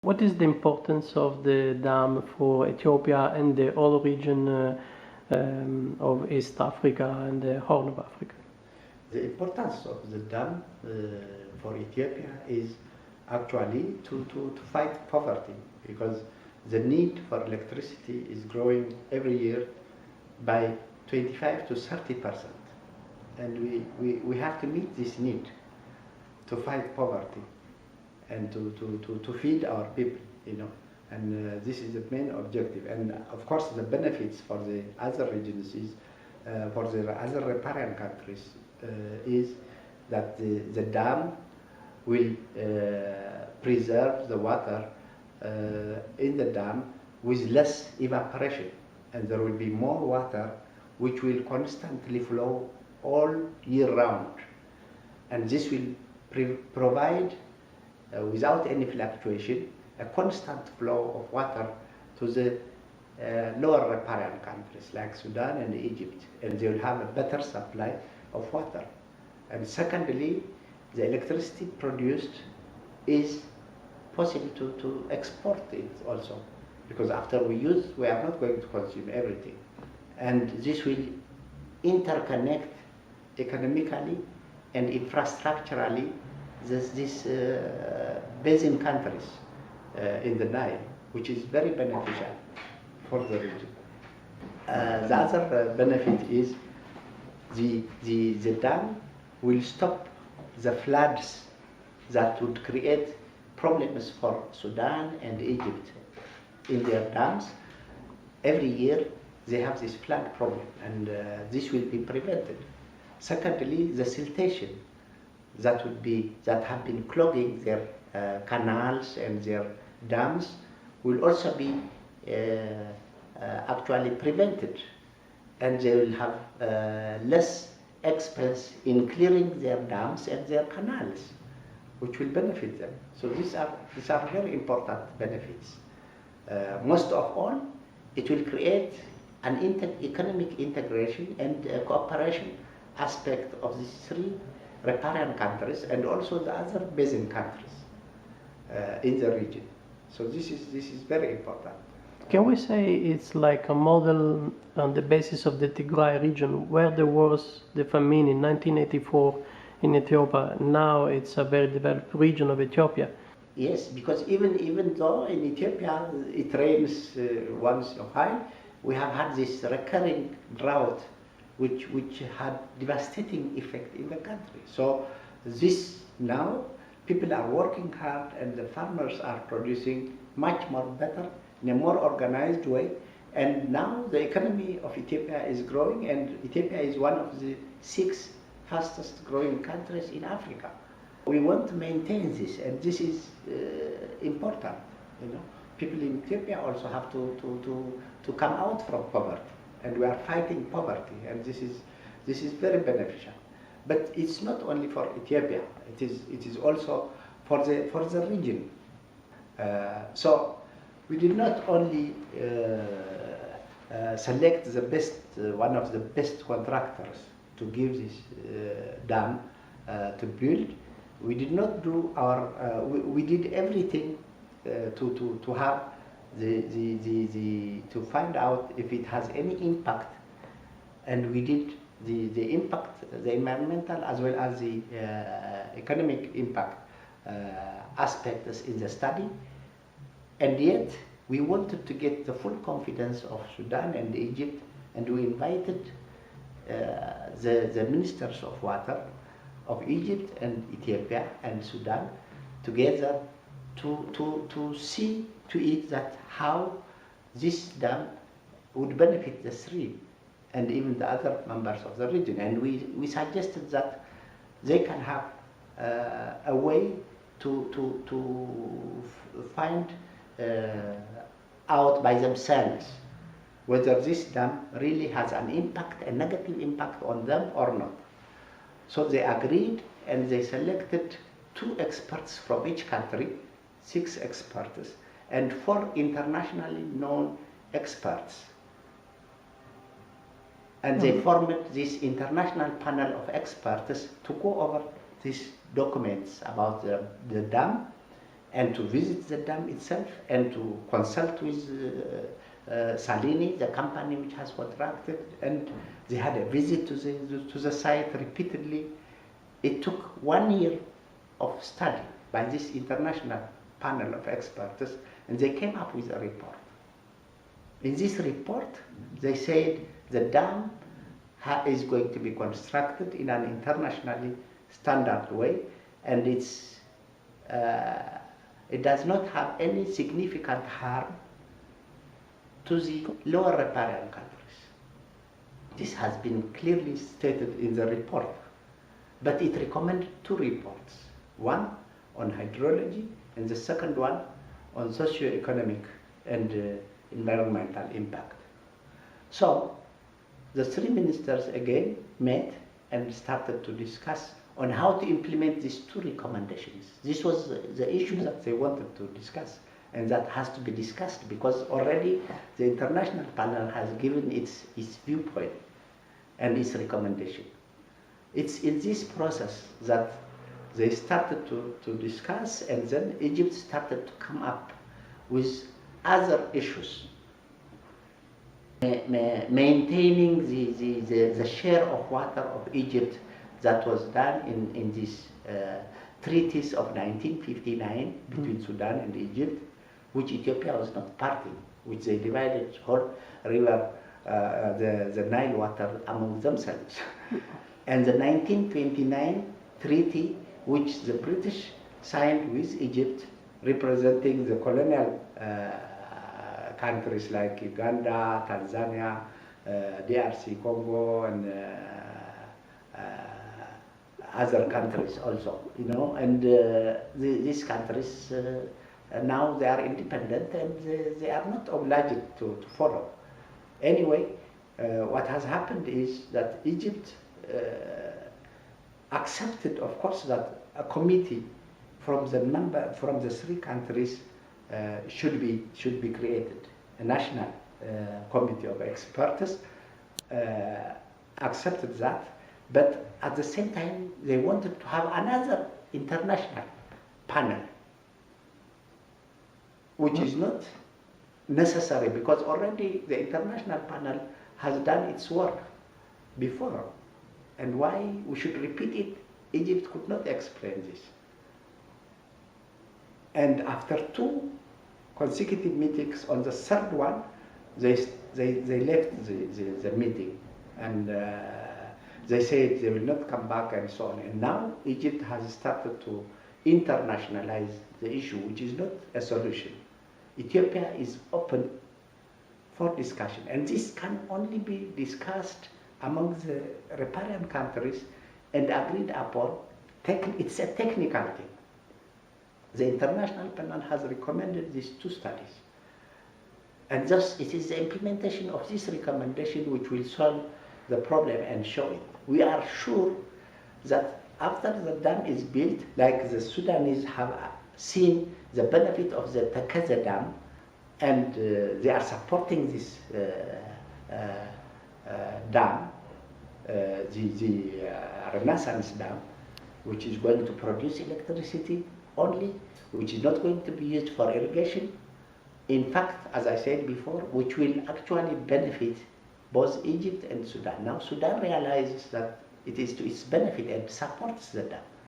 What is the importance of the dam for Ethiopia and the whole region of East Africa and the Horn of Africa? The importance of the dam for Ethiopia is actually to fight poverty, because the need for electricity is growing every year by 25 to 30%. And we have to meet this need to fight poverty and to feed our people, and this is the main objective. And of course the benefits for the other regions is, for the other riparian countries, is that the dam will preserve the water in the dam with less evaporation, and there will be more water which will constantly flow all year round, and this will provide without any fluctuation a constant flow of water to the lower riparian countries like Sudan and Egypt, and they will have a better supply of water. And secondly, the electricity produced is possible to export it also, because after we use, we are not going to consume everything, and this will interconnect economically and infrastructurally these basin countries in the Nile, which is very beneficial for the region. The other benefit is the dam will stop the floods that would create problems for Sudan and Egypt in their dams. Every year they have this flood problem, and this will be prevented. Secondly, the siltation that have been clogging their canals and their dams will also be actually prevented, and they will have less expense in clearing their dams and their canals, which will benefit them. So these are very important benefits. Most of all, it will create an economic integration and cooperation aspect of these three riparian countries and also the other basin countries in the region. So this is very important. Can we say it's like a model on the basis of the Tigray region, where there was the famine in 1984 in Ethiopia? Now it's a very developed region of Ethiopia. Yes, because even though in Ethiopia it rains once in a while, we have had this recurring drought which had devastating effect in the country. So this now, people are working hard and the farmers are producing much more better in a more organized way, and now the economy of Ethiopia is growing, and Ethiopia is one of the 6 fastest growing countries in Africa. We want to maintain this, and this is important. People in Ethiopia also have to come out from poverty, and we are fighting poverty, and this is very beneficial. But it's not only for Ethiopia; it is also for the region. So we did not only select the best, one of the best contractors to give this dam to build. We did not do we did everything to have to find out if it has any impact, and we did the impact, the environmental as well as the economic impact aspects in the study, and yet we wanted to get the full confidence of Sudan and Egypt, and we invited the ministers of water of Egypt and Ethiopia and Sudan together to see to it that how this dam would benefit the three and even the other members of the region. And we suggested that they can have a way to find out by themselves whether this dam really has an impact, a negative impact on them or not. So they agreed, and they selected 2 experts from each country, 6 experts, and 4 internationally known experts. And they formed this international panel of experts to go over these documents about the dam and to visit the dam itself and to consult with Salini, the company which has contracted, and they had a visit to the site repeatedly. It took 1 year of study by this international panel of experts, and they came up with a report. In this report, they said the dam is going to be constructed in an internationally standard way, and it does not have any significant harm to the lower riparian countries. This has been clearly stated in the report, but it recommended 2 reports, one on hydrology and the second one on socio-economic and environmental impact. So the 3 ministers again met and started to discuss on how to implement these 2 recommendations. This was the issue that they wanted to discuss, and that has to be discussed because already the international panel has given its viewpoint and its recommendation. It's in this process that they started to discuss, and then Egypt started to come up with other issues. Maintaining the share of water of Egypt that was done in these treaties of 1959 between Sudan and Egypt, which Ethiopia was not party, which they divided whole river, the Nile water among themselves. And the 1929 treaty, which the British signed with Egypt, representing the colonial countries like Uganda, Tanzania, DRC, Congo, and other countries also, and these countries now they are independent and they are not obliged to follow. Anyway, what has happened is that Egypt accepted, of course, that a committee from the 3 countries should be created, a national committee of experts accepted that, but at the same time they wanted to have another international panel, which is not necessary because already the international panel has done its work before, and why we should repeat it? Egypt could not explain this. And after 2 consecutive meetings, on the 3rd one, they left the meeting, and they said they will not come back and so on. And now Egypt has started to internationalize the issue, which is not a solution. Ethiopia is open for discussion, and this can only be discussed among the riparian countries and agreed upon. It's a technical thing. The international panel has recommended these 2 studies, and thus it is the implementation of this recommendation which will solve the problem and show it. We are sure that after the dam is built, like the Sudanese have seen the benefit of the Tekeze Dam, and they are supporting this dam, the Renaissance Dam, which is going to produce electricity only, which is not going to be used for irrigation. In fact, as I said before, which will actually benefit both Egypt and Sudan. Now Sudan realizes that it is to its benefit and supports the dam.